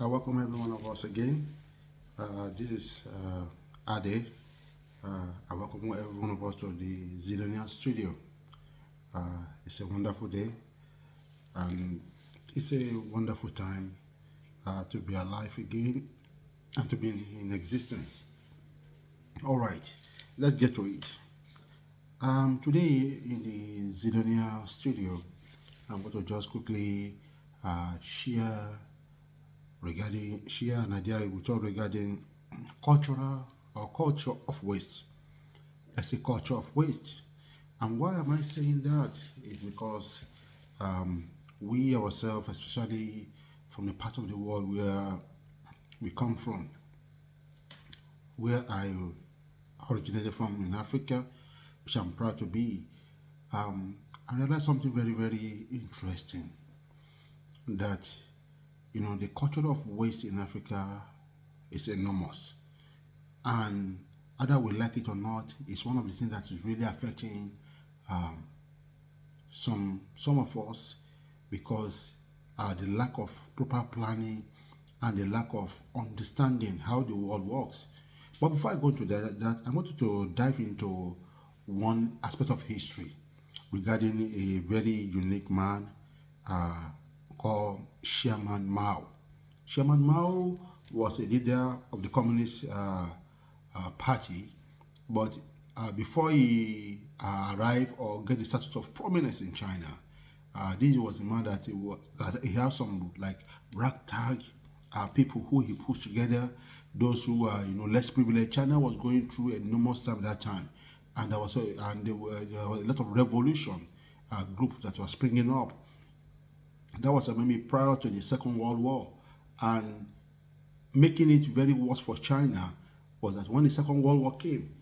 I welcome every one of us again. This is Ade. I welcome every one of us to the Zidonia studio. It's a wonderful day and it's a wonderful time to be alive again and to be in existence. All right, let's get to it. Today in the Zidonia studio, I'm going to just quickly share an idea we talk regarding cultural or culture of waste. Let's say culture of waste. And why am I saying that? Is because we ourselves, especially from the part of the world where we come from, where I originated from in Africa, which I'm proud to be, I realized something very, very interesting that the culture of waste in Africa is enormous, and either we like it or not, it's one of the things that is really affecting um, some of us because the lack of proper planning and the lack of understanding how the world works. But before I go into that I wanted to dive into one aspect of history regarding a very unique man uh, called Chairman Mao. Chairman Mao was a leader of the Communist Party, but before he arrived or get the status of prominence in China, this was a man that he had some like ragtag people who he pushed together, those who are less privileged. China was going through enormous time at that time, and there were a lot of revolution groups that were springing up. That was maybe prior to the Second World War, and making it very worse for China was that when the Second World War came,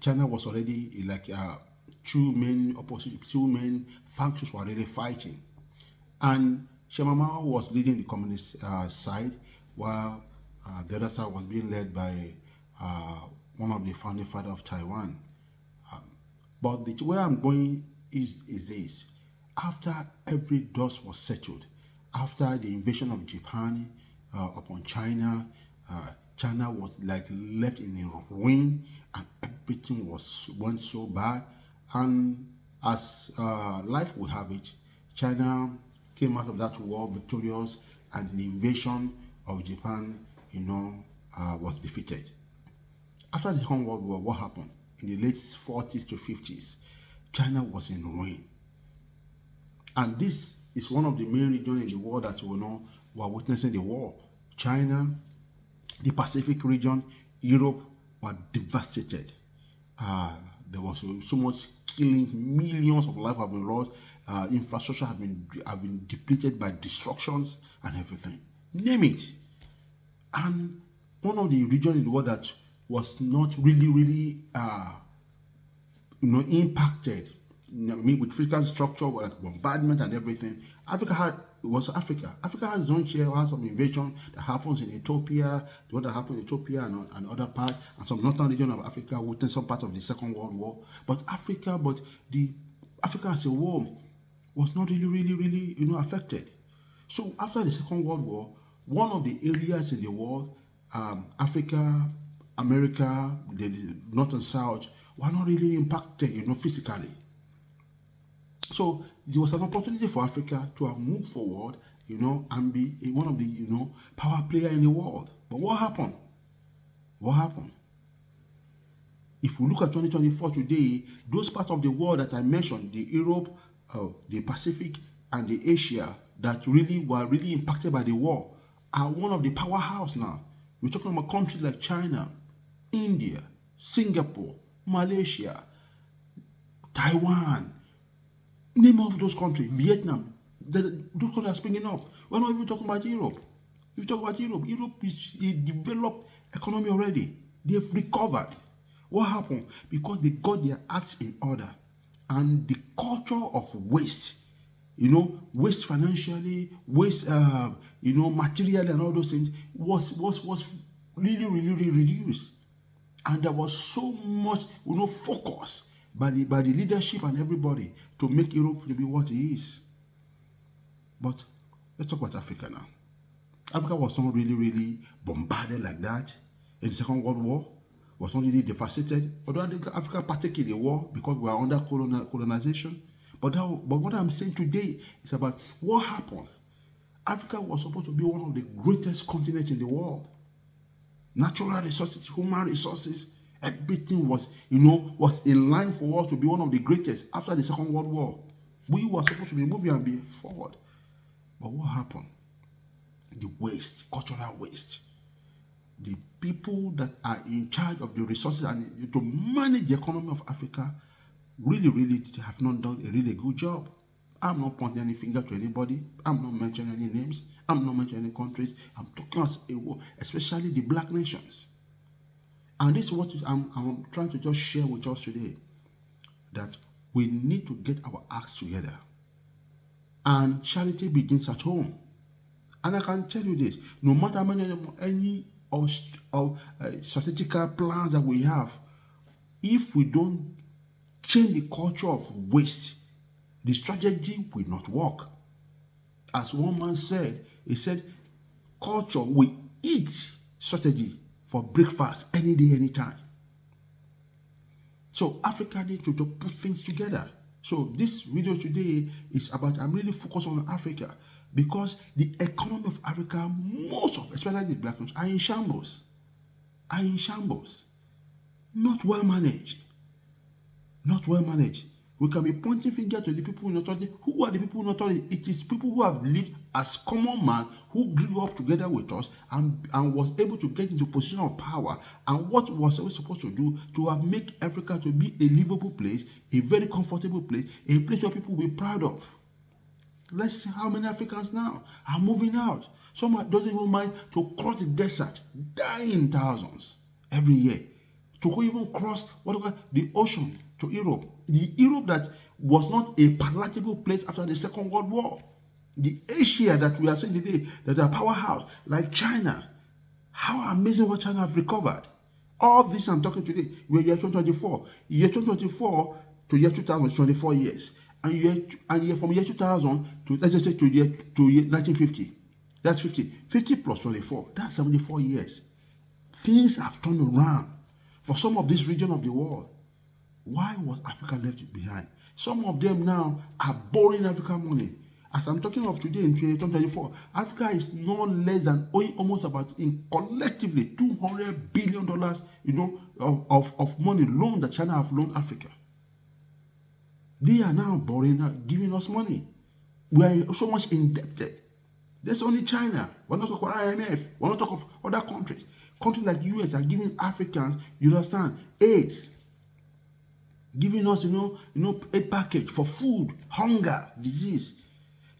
China was already like two main factions were already fighting, and Chairman Mao was leading the communist side, while the other side was being led by uh, one of the founding fathers of Taiwan. But where I'm going is this. After every dust was settled, after the invasion of Japan upon China, China was like left in a ruin, and everything went so bad. And as life would have it, China came out of that war victorious, and the invasion of Japan, was defeated. After the Second World War, what happened? In the late 40s to 50s, China was in ruin. And this is one of the main regions in the world that we are witnessing the war. China, the Pacific region, Europe were devastated. There was so much killing, millions of lives have been lost, infrastructure have been depleted by destructions and everything. Name it. And one of the regions in the world that was not really impacted, with physical structure, like bombardment and everything. Africa has its own share, has some invasion that happens in Ethiopia, the one that happened in Ethiopia and other parts, and some northern region of Africa within some part of the Second World War. But the Africa as a whole was not really affected. So after the Second World War, one of the areas in the world, Africa, America, the North and South, were not really impacted, physically. So there was an opportunity for Africa to have moved forward, and be one of the, power player in the world. But what happened? What happened? If we look at 2024 today, those parts of the world that I mentioned, the Europe, the Pacific, and the Asia that were really impacted by the war, are one of the powerhouse now. We're talking about countries like China, India, Singapore, Malaysia, Taiwan, name of those countries, Vietnam, those countries are springing up. We're not even talking about Europe. If you talk about Europe, Europe is a developed economy already. They've recovered. What happened? Because they got their acts in order. And the culture of waste, waste financially, waste, materially and all those things was really reduced. And there was so much, focus by the leadership and everybody to make Europe to be what it is. But let's talk about Africa now. Africa was not really, really bombarded like that in the Second World War. Was not really devastated. Although Africa partook in the war because we are under colonization. But what I'm saying today is about what happened. Africa was supposed to be one of the greatest continents in the world. Natural resources, human resources, everything was, was in line for us to be one of the greatest after the Second World War. We were supposed to be moving and be forward. But what happened? The waste, cultural waste. The people that are in charge of the resources and to manage the economy of Africa really have not done a really good job. I'm not pointing any finger to anybody. I'm not mentioning any names. I'm not mentioning any countries. I'm talking as a whole, especially the black nations. And this is what I'm trying to just share with us today, that we need to get our acts together. And charity begins at home. And I can tell you this, no matter how many strategical plans that we have, if we don't change the culture of waste, the strategy will not work. As one man said, he said, culture will eat strategy for breakfast any day, anytime. So Africa needs to put things together. So this video today is about, I'm really focused on Africa because the economy of Africa, most of, especially the black countries, are in shambles. Not well managed. Not well managed. We can be pointing fingers to the people in authority. Who are the people in authority? It is people who have lived as common man, who grew up together with us and was able to get into position of power. And what was we supposed to do to have make Africa to be a livable place, a very comfortable place, a place where people will be proud of. Let's see how many Africans now are moving out. Some doesn't even mind to cross the desert, dying in thousands every year, to even cross the ocean to Europe. The Europe that was not a palatable place after the Second World War. The Asia that we are seeing today, that are powerhouse, like China. How amazing what China have recovered. All this I'm talking today, we're year 2024. Year 2024 to year 2000 is 24 years. And from year 2000 to, let's just say, to year 1950. That's 50. 50 plus 24. That's 74 years. Things have turned around for some of this region of the world. Why was Africa left behind? Some of them now are borrowing African money. As I'm talking of today in 2024, Africa is no less than owing almost about in collectively $200 billion, of money loan that China have loaned Africa. They are now borrowing, giving us money. We are so much indebted. There's only China. We're not talking about IMF. We're not talking of other countries. Countries like US are giving Africans, you understand, AIDS. Giving us, a package for food, hunger, disease.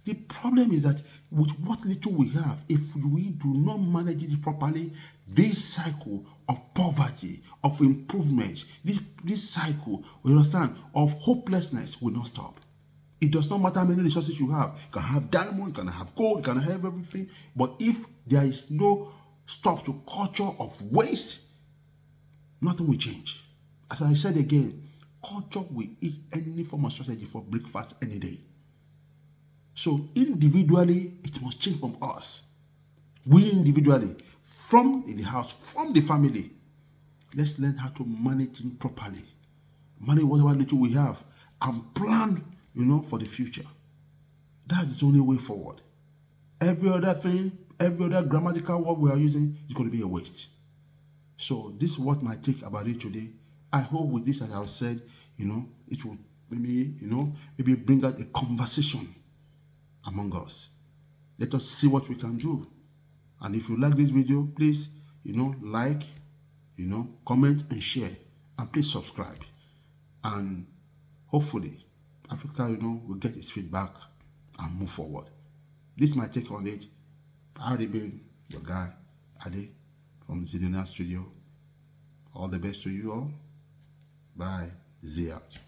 The problem is that with what little we have, if we do not manage it properly, this cycle of poverty, of improvement, this cycle, you understand, of hopelessness will not stop. It does not matter how many resources you have. You can have diamond, you can have gold, you can have everything. But if there is no stop to culture of waste, nothing will change. As I said again, culture will eat any form of strategy for breakfast any day. So individually, it must change from us. We individually, from the house, from the family, let's learn how to manage it properly. Manage whatever little we have and plan, for the future. That is the only way forward. Every other thing, every other grammatical word we are using is going to be a waste. So this is what my take about it today. I hope with this, as I said, it will maybe bring out a conversation among us. Let us see what we can do. And if you like this video, please, like, comment and share. And please subscribe. And hopefully, Africa, will get its feedback and move forward. This is my take on it. I've already been your guy, Ade, from Zidina Studio. All the best to you all. Bye. Z out.